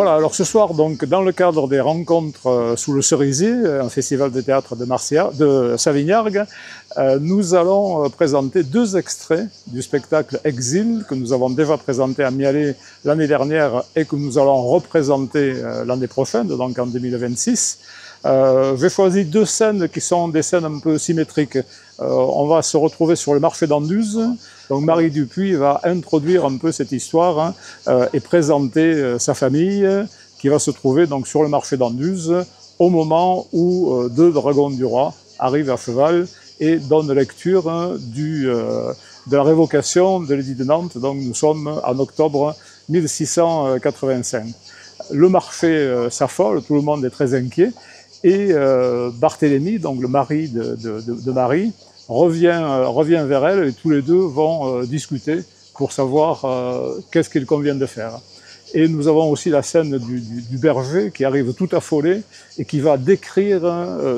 Voilà, alors ce soir, donc, dans le cadre des rencontres sous le cerisier, un festival de théâtre de Savignargues, nous allons présenter 2 extraits du spectacle Exil que nous avons déjà présenté à Mialet l'année dernière et que nous allons représenter l'année prochaine, donc en 2026. J'ai choisi 2 scènes qui sont des scènes un peu symétriques. On va se retrouver sur le marché d'Anduze. Donc Marie Dupuis va introduire un peu cette histoire et présenter sa famille qui va se trouver donc sur le marché d'Anduze au moment où 2 dragons du roi arrivent à cheval et donnent lecture de la révocation de l'édit de Nantes. Donc nous sommes en octobre 1685. Le marché s'affole, tout le monde est très inquiet et Barthélemy, donc le mari de Marie, revient vers elle et tous les 2 vont discuter pour savoir qu'est-ce qu'il convient de faire. Et nous avons aussi la scène du berger qui arrive tout affolé et qui va décrire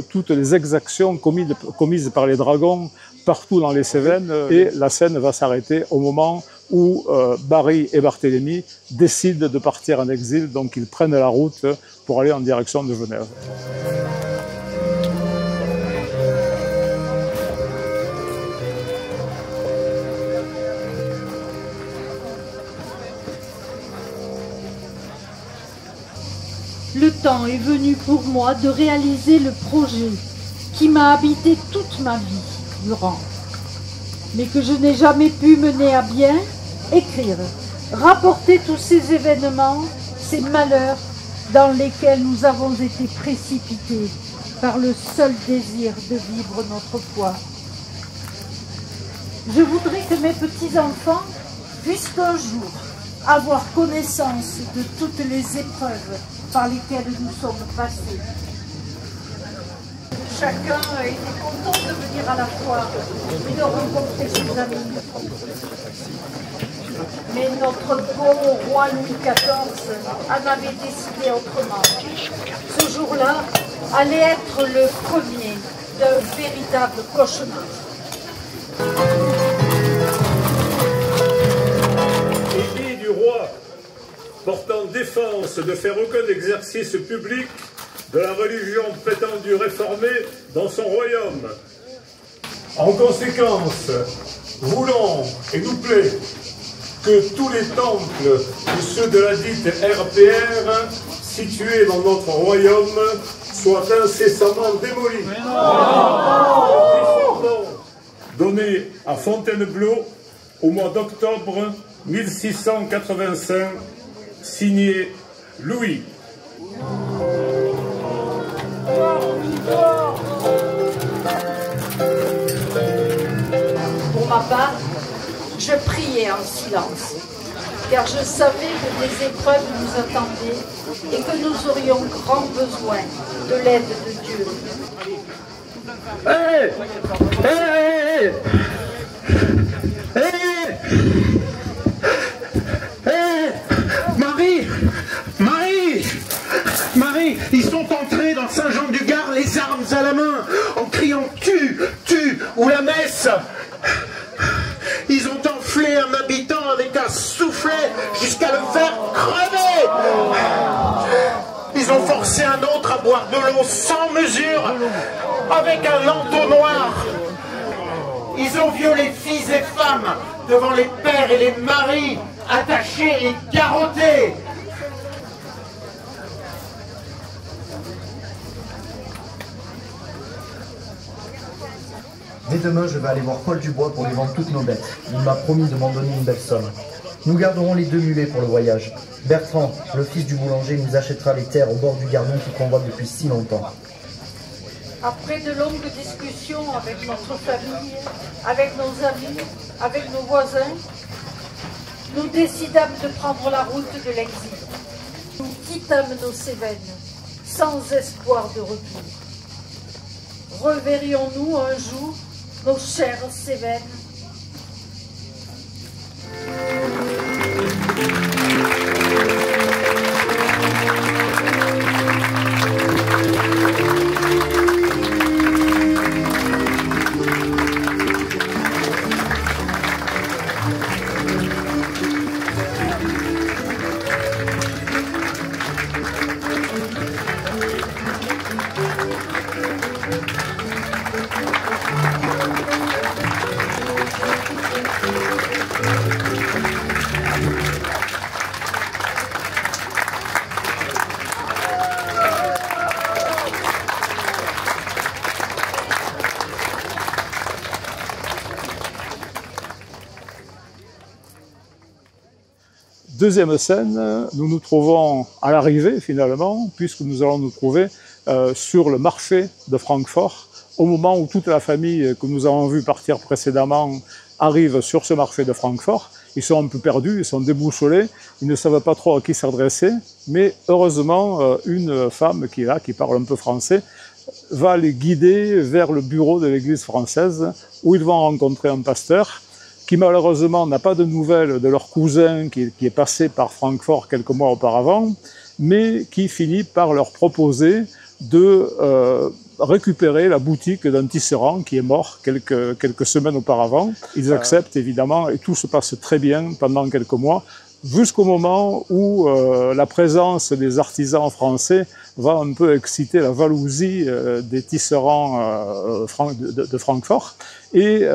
toutes les exactions commises par les dragons partout dans les Cévennes. Et la scène va s'arrêter au moment où Marie et Barthélemy décident de partir en exil, donc ils prennent la route pour aller en direction de Genève. Le temps est venu pour moi de réaliser le projet qui m'a habité toute ma vie durant, mais que je n'ai jamais pu mener à bien, écrire, rapporter tous ces événements, ces malheurs dans lesquels nous avons été précipités par le seul désir de vivre notre foi. Je voudrais que mes petits-enfants puissent un jour avoir connaissance de toutes les épreuves par lesquelles nous sommes passés. Chacun a été content de venir à la foire et de rencontrer ses amis. Mais notre bon roi Louis XIV en avait décidé autrement. Ce jour-là allait être le premier d'un véritable cauchemar. Édit du roi portant défense de faire aucun exercice public de la religion prétendue réformée dans son royaume. En conséquence, voulons et nous plaît que tous les temples ou ceux de la dite RPR situés dans notre royaume soient incessamment démolis. Donné à Fontainebleau au mois d'octobre 1685, signé Louis. Pour ma part, je priais en silence, car je savais que des épreuves nous attendaient et que nous aurions grand besoin de l'aide de Dieu. Hey! Hey! Hey! Hey! Marie! Marie! Marie! Ils sont entrés dans Saint-Jean-du-Gard, les armes à la main, en criant « Tue! Tue !» ou la messe. Ils ont enflé un habitant avec un soufflet jusqu'à le faire crever. Ils ont forcé un autre à boire de l'eau sans mesure avec un entonnoir. Ils ont violé filles et femmes devant les pères et les maris, attachés et garrottés. Dès demain, je vais aller voir Paul Dubois pour lui vendre toutes nos bêtes. Il m'a promis de m'en donner une belle somme. Nous garderons les 2 mulets pour le voyage. Bertrand, le fils du boulanger, nous achètera les terres au bord du Gardon qu'il convoite depuis si longtemps. Après de longues discussions avec notre famille, avec nos amis, avec nos voisins, nous décidâmes de prendre la route de l'exil. Nous quittâmes nos Cévennes, sans espoir de retour. Reverrions-nous un jour nos chères Cévennes? Deuxième scène, nous nous trouvons à l'arrivée finalement, puisque nous allons nous trouver sur le marché de Francfort, au moment où toute la famille que nous avons vue partir précédemment arrive sur ce marché de Francfort. Ils sont un peu perdus, ils sont déboussolés, ils ne savent pas trop à qui s'adresser, mais heureusement, une femme qui est là, qui parle un peu français, va les guider vers le bureau de l'église française, où ils vont rencontrer un pasteur qui malheureusement n'a pas de nouvelles de leur cousin qui est passé par Francfort quelques mois auparavant, mais qui finit par leur proposer de récupérer la boutique d'un tisserand qui est mort quelques semaines auparavant. Ils acceptent évidemment et tout se passe très bien pendant quelques mois, jusqu'au moment où la présence des artisans français va un peu exciter la jalousie des tisserands de Francfort. Et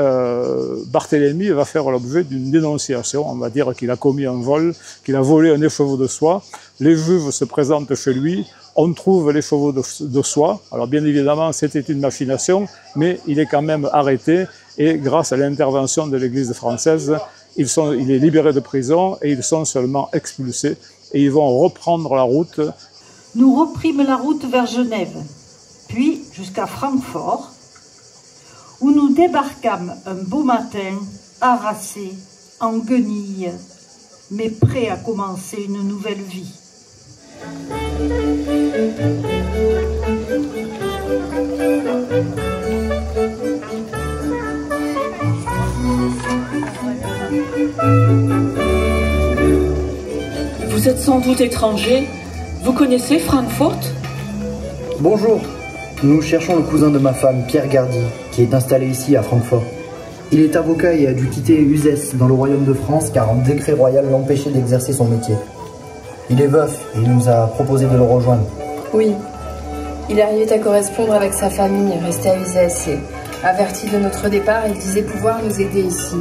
Barthélemy va faire l'objet d'une dénonciation. On va dire qu'il a commis un vol, qu'il a volé un écheveau de soie. Les juges se présentent chez lui. On trouve l'écheveau de soie. Alors bien évidemment, c'était une machination, mais il est quand même arrêté. Et grâce à l'intervention de l'Église française, il est libéré de prison et ils sont seulement expulsés. Et ils vont reprendre la route. Nous reprîmes la route vers Genève, puis jusqu'à Francfort, où nous débarquâmes un beau matin, harassés, en guenilles, mais prêts à commencer une nouvelle vie. Vous êtes sans doute étranger. Vous connaissez Francfort? Bonjour, nous cherchons le cousin de ma femme, Pierre Gardy, qui est installé ici à Francfort. Il est avocat et a dû quitter Uzès dans le royaume de France car un décret royal l'empêchait d'exercer son métier. Il est veuf et il nous a proposé de le rejoindre. Oui, il arrivait à correspondre avec sa famille, resté à Uzès et averti de notre départ, il disait pouvoir nous aider ici.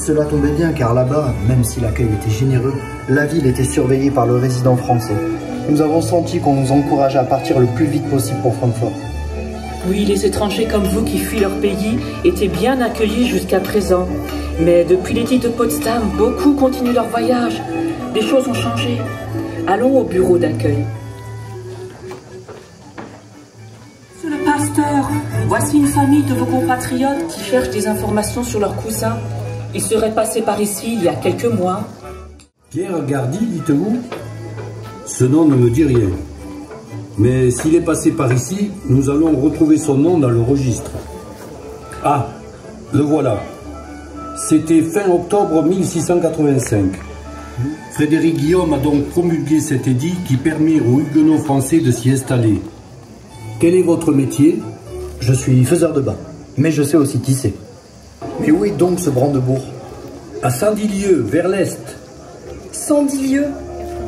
Cela tombait bien car là-bas, même si l'accueil était généreux, la ville était surveillée par le résident français. Nous avons senti qu'on nous encourageait à partir le plus vite possible pour Francfort. Oui, les étrangers comme vous qui fuient leur pays étaient bien accueillis jusqu'à présent. Mais depuis l'édit de Potsdam, beaucoup continuent leur voyage. Les choses ont changé. Allons au bureau d'accueil. Monsieur le pasteur, voici une famille de vos compatriotes qui cherchent des informations sur leur cousin. Il serait passé par ici il y a quelques mois. Pierre Gardy, dites-vous? Ce nom ne me dit rien. Mais s'il est passé par ici, nous allons retrouver son nom dans le registre. Ah, le voilà. C'était fin octobre 1685. Frédéric Guillaume a donc promulgué cet édit qui permet aux huguenots français de s'y installer. Quel est votre métier? Je suis faiseur de bas, mais je sais aussi tisser. Mais où est donc ce Brandebourg? À 110 lieues, vers l'est. 110 lieues?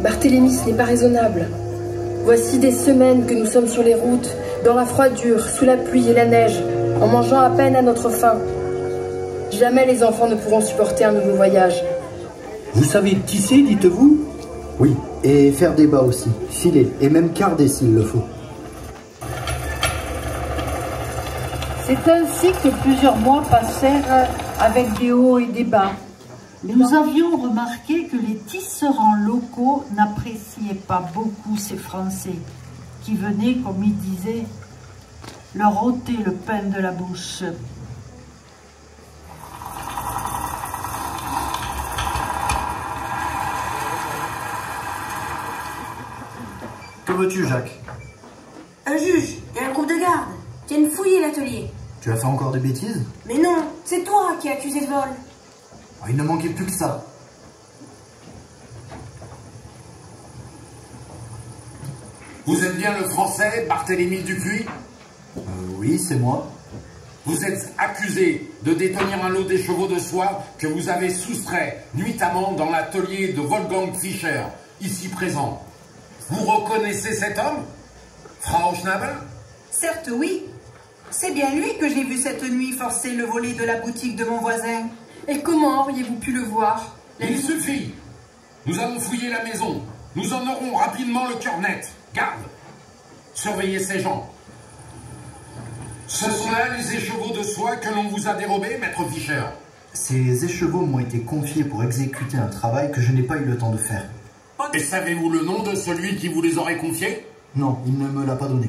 Barthélemy, ce n'est pas raisonnable. Voici des semaines que nous sommes sur les routes, dans la froidure, sous la pluie et la neige, en mangeant à peine à notre faim. Jamais les enfants ne pourront supporter un nouveau voyage. Vous savez tisser, dites-vous? Oui, et faire des bas aussi, filer, et même carder s'il le faut. C'est ainsi que plusieurs mois passèrent avec des hauts et des bas. Nous avions remarqué que les tisserands locaux n'appréciaient pas beaucoup ces Français, qui venaient, comme ils disaient, leur ôter le pain de la bouche. Que veux-tu, Jacques? Un juge et un groupe de garde viennent fouiller l'atelier. Tu as fait encore des bêtises? Mais non, c'est toi qui es accusé de vol. Oh, il ne manquait plus que ça. Vous êtes bien le Français, Barthélemy Dupuis? Oui, c'est moi. Vous êtes accusé de détenir un lot d'écheveaux de soie que vous avez soustrait nuitamment dans l'atelier de Wolfgang Fischer, ici présent. Vous reconnaissez cet homme, Frau Schnabel? Certes, oui. C'est bien lui que j'ai vu cette nuit forcer le volet de la boutique de mon voisin. Et comment auriez-vous pu le voir? Il suffit. Nous allons fouiller la maison. Nous en aurons rapidement le cœur net. Garde. Surveillez ces gens. Ce sont là les écheveaux de soie que l'on vous a dérobés, maître Fischer. Ces écheveaux m'ont été confiés pour exécuter un travail que je n'ai pas eu le temps de faire. Et savez-vous le nom de celui qui vous les aurait confiés? Non, il ne me l'a pas donné.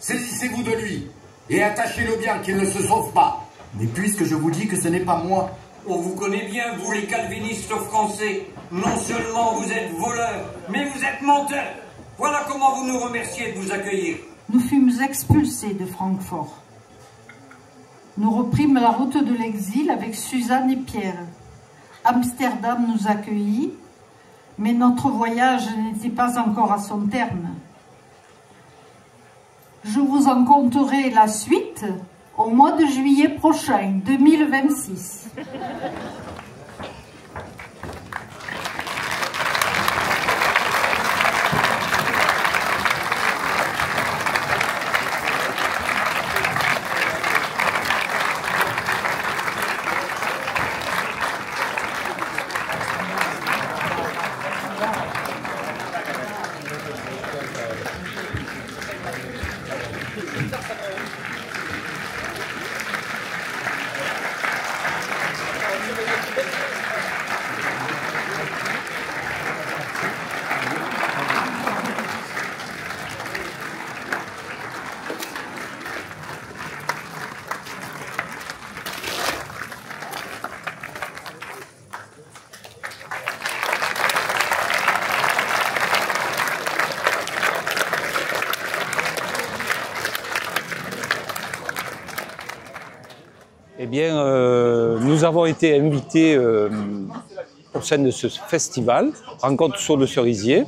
Saisissez-vous de lui et attachez-le bien qu'il ne se sauve pas. Mais puisque je vous dis que ce n'est pas moi... On vous connaît bien, vous les calvinistes français. Non seulement vous êtes voleurs, mais vous êtes menteurs. Voilà comment vous nous remerciez de vous accueillir. Nous fûmes expulsés de Francfort. Nous reprîmes la route de l'exil avec Suzanne et Pierre. Amsterdam nous accueillit, mais notre voyage n'était pas encore à son terme. Je vous en conterai la suite au mois de juillet prochain, 2026. Eh bien, nous avons été invités au sein de ce festival, Rencontre sur le cerisier,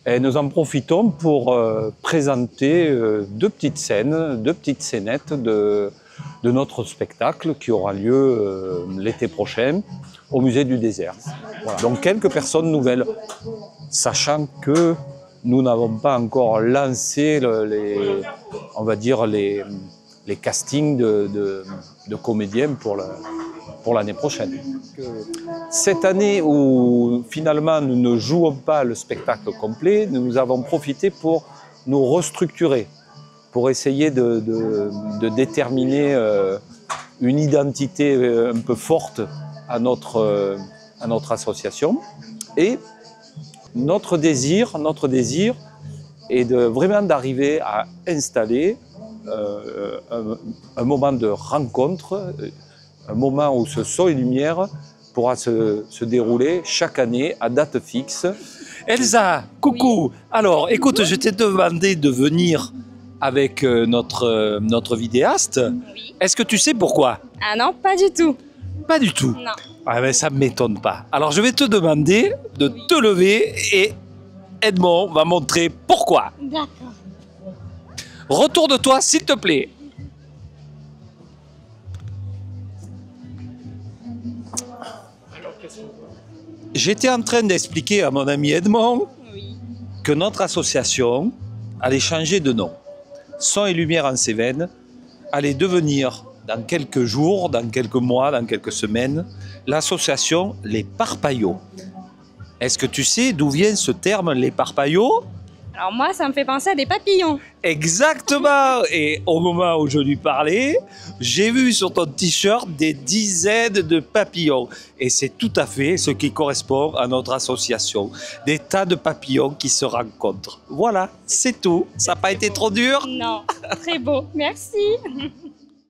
et nous en profitons pour présenter deux petites scènes, deux petites scénettes de notre spectacle qui aura lieu l'été prochain au Musée du Désert. Voilà. Donc quelques personnes nouvelles, sachant que nous n'avons pas encore lancé on va dire les castings de comédiens pour l'année prochaine. Cette année où finalement nous ne jouons pas le spectacle complet, nous avons profité pour nous restructurer, pour essayer de déterminer une identité un peu forte à notre association. Et notre désir est vraiment d'arriver à installer un moment de rencontre, un moment où ce son et lumière pourra se dérouler chaque année à date fixe. Elsa, coucou. Oui. Alors, écoute, je t'ai demandé de venir avec notre vidéaste. Oui. Est-ce que tu sais pourquoi? Ah non, pas du tout. Pas du tout? Non. Ah ben ça ne m'étonne pas. Alors, je vais te demander de te lever et Edmond va montrer pourquoi. D'accord. Retourne-toi, s'il te plaît. J'étais en train d'expliquer à mon ami Edmond que notre association allait changer de nom. Son et Lumière en Cévennes allait devenir, dans quelques jours, dans quelques mois, dans quelques semaines, l'association Les Parpaillots. Est-ce que tu sais d'où vient ce terme, Les Parpaillots? Alors moi, ça me fait penser à des papillons. Exactement. Et au moment où je lui parlais, j'ai vu sur ton t-shirt des dizaines de papillons. Et c'est tout à fait ce qui correspond à notre association. Des tas de papillons qui se rencontrent. Voilà, c'est tout. Ça n'a pas été trop dur? Non, très beau. Merci.